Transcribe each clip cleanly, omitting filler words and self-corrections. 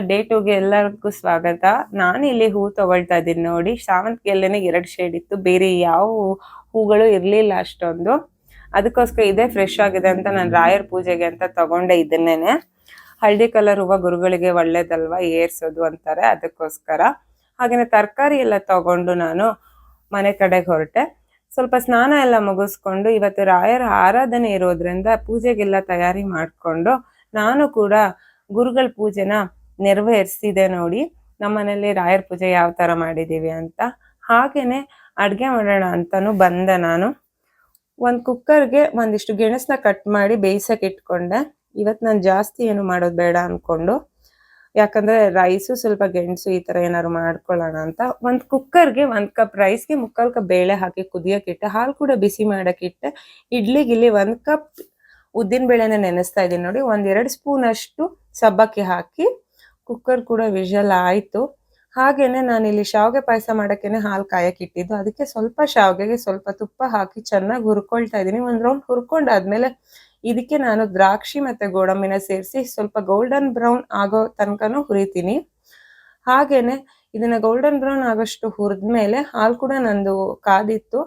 Day 2ಗೆ ಎಲ್ಲರಿಗೂ ಸ್ವಾಗತ. ನಾನು ಇಲ್ಲಿ ಹೂ ತಗೊಳ್ತಾ ಇದ್ದೀನಿ ನೋಡಿ. ಶಾವಂತಿಗೆಲ್ಲೇ 2 ಶೇಡ್ ಇತ್ತು, ಬೇರೆ ಯಾವ ಹೂಗಳು ಇರಲಿಲ್ಲ ಅಷ್ಟೊಂದು. ಅದಕ್ಕೋಸ್ಕರ ಇದೇ ಫ್ರೆಶ್ ಆಗಿದೆ ಅಂತ ನಾನು ರಾಯರ್ ಪೂಜೆಗೆ ಅಂತ ತಗೊಂಡೆ ಇದನ್ನೇನೆ. ಹಳದಿ ಕಲರ್ ಹೂವು ಗುರುಗಳಿಗೆ ಒಳ್ಳೇದಲ್ವಾ, ಏರ್ಸೋದು ಅಂತಾರೆ, ಅದಕ್ಕೋಸ್ಕರ. ಹಾಗೆಯೇ ತರಕಾರಿ ಎಲ್ಲ ತಗೊಂಡು ನಾನು ಮನೆ ಕಡೆಗೆ ಹೊರಟೆ. ಸ್ವಲ್ಪ ಸ್ನಾನ ಎಲ್ಲ ಮುಗಿಸ್ಕೊಂಡು, ಇವತ್ತು ರಾಯರ ಆರಾಧನೆ ಇರೋದ್ರಿಂದ ಪೂಜೆಗೆಲ್ಲ ತಯಾರಿ ಮಾಡಿಕೊಂಡು ನಾನು ಕೂಡ ಗುರುಗಳ ಪೂಜೆನ ನೆರವೇರಿಸಿದೆ ನೋಡಿ. ನಮ್ಮನೇಲಿ ರಾಯರ ಪೂಜೆ ಯಾವ ಥರ ಮಾಡಿದ್ದೀವಿ ಅಂತ. ಹಾಗೇನೆ ಅಡುಗೆ ಮಾಡೋಣ ಅಂತಾನು ಬಂದೆ. ನಾನು ಒಂದು ಕುಕ್ಕರ್ಗೆ ಒಂದಿಷ್ಟು ಗೆಣಸನ್ನ ಕಟ್ ಮಾಡಿ ಬೇಯಿಸಕ್ಕೆ ಇಟ್ಕೊಂಡೆ. ಇವತ್ತು ನಾನು ಜಾಸ್ತಿ ಏನು ಮಾಡೋದು ಬೇಡ ಅಂದ್ಕೊಂಡು, ಯಾಕಂದರೆ ರೈಸು ಸ್ವಲ್ಪ ಗೆಣಸು ಈ ಥರ ಏನಾದ್ರು ಮಾಡ್ಕೊಳ್ಳೋಣ ಅಂತ. ಒಂದು ಕುಕ್ಕರ್ಗೆ 1 ಕಪ್ ರೈಸ್ಗೆ 3/4 ಕಪ್ ಬೇಳೆ ಹಾಕಿ ಕುದಿಯೋಕ್ಕಿಟ್ಟೆ. ಹಾಲು ಕೂಡ ಬಿಸಿ ಮಾಡೋಕ್ಕಿಟ್ಟೆ. ಇಡ್ಲಿಗಿಲ್ಲಿ 1 ಕಪ್ ಉದ್ದಿನ ಬೇಳೆನ ನೆನೆಸ್ತಾ ಇದ್ದೀನಿ ನೋಡಿ. 1-2 ಸ್ಪೂನ್ ಅಷ್ಟು ಸಬ್ಬಕ್ಕಿ ಹಾಕಿ ಕುಕ್ಕರ್ ಕೂಡ ವಿಷಲ್ ಆಯಿತು. ಹಾಗೆಯೇ ನಾನಿಲ್ಲಿ ಶಾವಿಗೆ ಪಾಯಸ ಮಾಡೋಕ್ಕೇ ಹಾಲು ಕಾಯಕ್ಕೆ ಇಟ್ಟಿದ್ದು. ಅದಕ್ಕೆ ಸ್ವಲ್ಪ ಶಾವಿಗೆಗೆ ಸ್ವಲ್ಪ ತುಪ್ಪ ಹಾಕಿ ಚೆನ್ನಾಗಿ ಹುರ್ಕೊಳ್ತಾ ಇದ್ದೀನಿ. 1 ರೌಂಡ್ ಹುರ್ಕೊಂಡಾದ್ಮೇಲೆ ಇದಕ್ಕೆ ನಾನು ದ್ರಾಕ್ಷಿ ಮತ್ತು ಗೋಡಂಬಿನ ಸೇರಿಸಿ ಸ್ವಲ್ಪ ಗೋಲ್ಡನ್ ಬ್ರೌನ್ ಆಗೋ ತನಕನೂ ಹುರಿತೀನಿ. ಹಾಗೆಯೇ ಇದನ್ನು ಗೋಲ್ಡನ್ ಬ್ರೌನ್ ಆಗೋಷ್ಟು ಹುರಿದ್ಮೇಲೆ ಹಾಲು ಕೂಡ ನಂದು ಕಾದಿತ್ತು.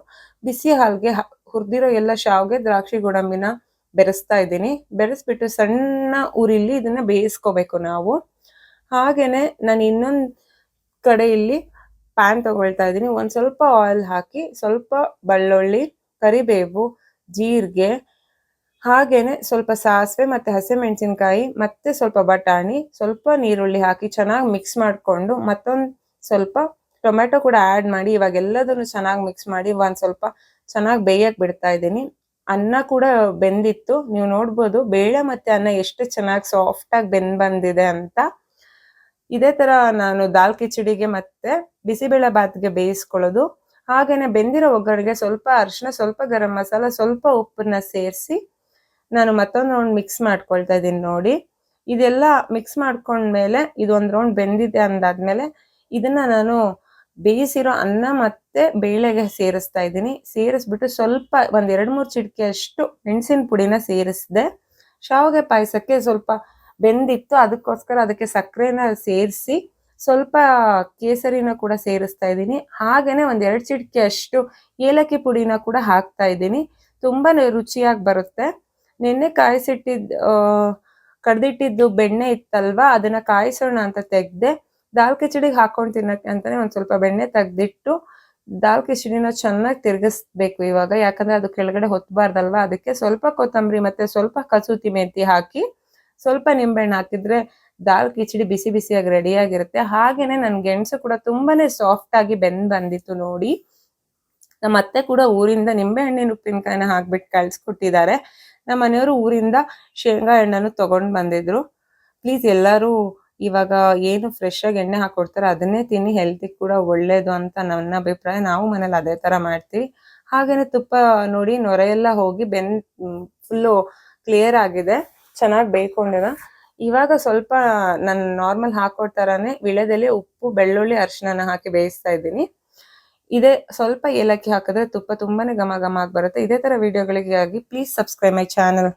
ಬಿಸಿ ಹಾಲಿಗೆ ಹುರಿದಿರೋ ಎಲ್ಲ ಶಾವಿಗೆ ದ್ರಾಕ್ಷಿ ಗೋಡಂಬಿನ ಬೆರೆಸ್ತಾ ಇದ್ದೀನಿ. ಬೆರೆಸ್ಬಿಟ್ಟು ಸಣ್ಣ ಉರಿಲಿ ಇದನ್ನು ಬೇಯಿಸ್ಕೋಬೇಕು ನಾವು. ಹಾಗೆಯೇ ನಾನು ಇನ್ನೊಂದು ಕಡೆ ಇಲ್ಲಿ ಪ್ಯಾನ್ ತಗೊಳ್ತಾ ಇದ್ದೀನಿ. ಒಂದು ಸ್ವಲ್ಪ ಆಯಿಲ್ ಹಾಕಿ ಸ್ವಲ್ಪ ಬೆಳ್ಳುಳ್ಳಿ, ಕರಿಬೇವು, ಜೀರಿಗೆ, ಹಾಗೆಯೇ ಸ್ವಲ್ಪ ಸಾಸಿವೆ ಮತ್ತು ಹಸಿಮೆಣಸಿನ್ಕಾಯಿ ಮತ್ತು ಸ್ವಲ್ಪ ಬಟಾಣಿ, ಸ್ವಲ್ಪ ನೀರುಳ್ಳಿ ಹಾಕಿ ಚೆನ್ನಾಗಿ ಮಿಕ್ಸ್ ಮಾಡಿಕೊಂಡು ಮತ್ತೊಂದು ಸ್ವಲ್ಪ ಟೊಮೆಟೊ ಕೂಡ ಆ್ಯಡ್ ಮಾಡಿ ಇವಾಗೆಲ್ಲದನ್ನು ಚೆನ್ನಾಗಿ ಮಿಕ್ಸ್ ಮಾಡಿ ಒಂದು ಸ್ವಲ್ಪ ಚೆನ್ನಾಗಿ ಬೇಯಕ್ಕೆ ಬಿಡ್ತಾ ಇದ್ದೀನಿ. ಅನ್ನ ಕೂಡ ಬೆಂದಿತ್ತು, ನೀವು ನೋಡ್ಬೋದು ಬೇಳೆ ಮತ್ತು ಅನ್ನ ಎಷ್ಟು ಚೆನ್ನಾಗಿ ಸಾಫ್ಟಾಗಿ ಬಂದಿದೆ ಅಂತ. ಇದೇ ಥರ ನಾನು ದಾಲ್ ಕಿಚಡಿಗೆ ಮತ್ತು ಬಿಸಿಬೇಳೆ ಬಾತ್ಗೆ ಬೇಯಿಸ್ಕೊಳ್ಳೋದು. ಹಾಗೆಯೇ ಬೆಂದಿರೋ ಒಗ್ಗರಣೆಗೆ ಸ್ವಲ್ಪ ಅರಿಶಿನ, ಸ್ವಲ್ಪ ಗರಂ ಮಸಾಲ, ಸ್ವಲ್ಪ ಉಪ್ಪನ್ನ ಸೇರಿಸಿ ನಾನು ಮತ್ತೊಂದು ರೌಂಡ್ ಮಿಕ್ಸ್ ಮಾಡ್ಕೊಳ್ತಾ ಇದ್ದೀನಿ ನೋಡಿ. ಇದೆಲ್ಲ ಮಿಕ್ಸ್ ಮಾಡ್ಕೊಂಡ್ಮೇಲೆ ಇದು 1 ರೌಂಡ್ ಬೆಂದಿದೆ ಅಂದಾದ್ಮೇಲೆ ಇದನ್ನು ನಾನು ಬೇಯಿಸಿರೋ ಅನ್ನ ಮತ್ತು ಬೇಳೆಗೆ ಸೇರಿಸ್ತಾ ಇದ್ದೀನಿ. ಸೇರಿಸ್ಬಿಟ್ಟು ಸ್ವಲ್ಪ 1-2-3 ಚಿಟಿಕೆ ಅಷ್ಟು ಮೆಣಸಿನ ಪುಡಿನ ಸೇರಿಸಿದೆ. ಶಾವಿಗೆ ಪಾಯಸಕ್ಕೆ ಸ್ವಲ್ಪ ಬೆಂದಿತ್ತು, ಅದಕ್ಕೋಸ್ಕರ ಅದಕ್ಕೆ ಸಕ್ಕರೆನ ಸೇರಿಸಿ ಸ್ವಲ್ಪ ಕೇಸರಿನ ಕೂಡ ಸೇರಿಸ್ತಾ ಇದ್ದೀನಿ. ಹಾಗೆಯೇ 1-2 ಚಿಟಿಕೆ ಅಷ್ಟು ಏಲಕ್ಕಿ ಪುಡಿನ ಕೂಡ ಹಾಕ್ತಾ ಇದ್ದೀನಿ. ತುಂಬಾ ರುಚಿಯಾಗಿ ಬರುತ್ತೆ. ನೆನ್ನೆ ಕಡ್ದಿಟ್ಟಿದ್ದು ಬೆಣ್ಣೆ ಇತ್ತಲ್ವಾ, ಅದನ್ನು ಕಾಯಿಸೋಣ ಅಂತ ತೆಗೆದೆ. ದಾಲ್ ಕಿಚಡಿಗೆ ಹಾಕೊಂಡು ತಿನ್ನೋಕ್ಕೆ ಅಂತಲೇ ಒಂದು ಸ್ವಲ್ಪ ಬೆಣ್ಣೆ ತೆಗೆದಿಟ್ಟು ದಾಲ್ ಕಿಚಡಿನ ಚೆನ್ನಾಗಿ ತಿರುಗಿಸ್ಬೇಕು ಇವಾಗ, ಯಾಕಂದರೆ ಅದು ಕೆಳಗಡೆ ಹೊತ್ತಬಾರ್ದಲ್ವ. ಅದಕ್ಕೆ ಸ್ವಲ್ಪ ಕೊತ್ತಂಬರಿ ಮತ್ತು ಸ್ವಲ್ಪ ಕಸೂತಿ ಮೆಂತಿ ಹಾಕಿ ಸ್ವಲ್ಪ ನಿಂಬೆಹಣ್ಣು ಹಾಕಿದರೆ ದಾಲ್ ಕಿಚಡಿ ಬಿಸಿ ಬಿಸಿಯಾಗಿ ರೆಡಿಯಾಗಿರುತ್ತೆ. ಹಾಗೆಯೇ ನನ್ನ ಗೆಣಸು ಕೂಡ ತುಂಬಾ ಸಾಫ್ಟಾಗಿ ಬಂದಿತ್ತು ನೋಡಿ. ನಮ್ಮ ಅತ್ತೆ ಕೂಡ ಊರಿಂದ ನಿಂಬೆಹಣ್ಣಿನ ಉಪ್ಪಿನಕಾಯಿನ ಹಾಕ್ಬಿಟ್ಟು ಕಳಿಸ್ಕೊಟ್ಟಿದ್ದಾರೆ. ನಮ್ಮ ಮನೆಯವರು ಊರಿಂದ ಶೇಂಗಾ ಎಣ್ಣೆನೂ ತೊಗೊಂಡು ಬಂದಿದ್ರು. ಪ್ಲೀಸ್ ಎಲ್ಲರೂ ಇವಾಗ ಏನು ಫ್ರೆಶ್ ಆಗಿ ಎಣ್ಣೆ ಹಾಕೊಡ್ತಾರೆ ಅದನ್ನೇ ತಿನ್ನಿ, ಹೆಲ್ತಿಗೆ ಕೂಡ ಒಳ್ಳೇದು ಅಂತ ನನ್ನ ಅಭಿಪ್ರಾಯ. ನಾವು ಮನೇಲಿ ಅದೇ ಥರ ಮಾಡ್ತೀವಿ. ಹಾಗೆಯೇ ತುಪ್ಪ ನೋಡಿ ನೊರೆಯೆಲ್ಲ ಹೋಗಿ ಫುಲ್ಲು ಕ್ಲಿಯರ್ ಆಗಿದೆ, ಚೆನ್ನಾಗಿ ಬೇಯ್ಕೊಂಡಿದೆ. ಇವಾಗ ಸ್ವಲ್ಪ ನಾನು ನಾರ್ಮಲ್ ಹಾಕೊಡ್ತಾರನೇ ವಿಳೆದೆಲೆ, ಉಪ್ಪು, ಬೆಳ್ಳುಳ್ಳಿ, ಅರಿಶಿನ ಹಾಕಿ ಬೇಯಿಸ್ತಾ ಇದ್ದೀನಿ. ಇದೇ ಸ್ವಲ್ಪ ಏಲಕ್ಕಿ ಹಾಕಿದ್ರೆ ತುಪ್ಪ ತುಂಬಾ ಘಮ ಘಮ ಆಗಿ ಬರುತ್ತೆ. ಇದೇ ಥರ ವಿಡಿಯೋಗಳಿಗಾಗಿ ಪ್ಲೀಸ್ ಸಬ್ಸ್ಕ್ರೈಬ್ ಮೈ ಚಾನಲ್.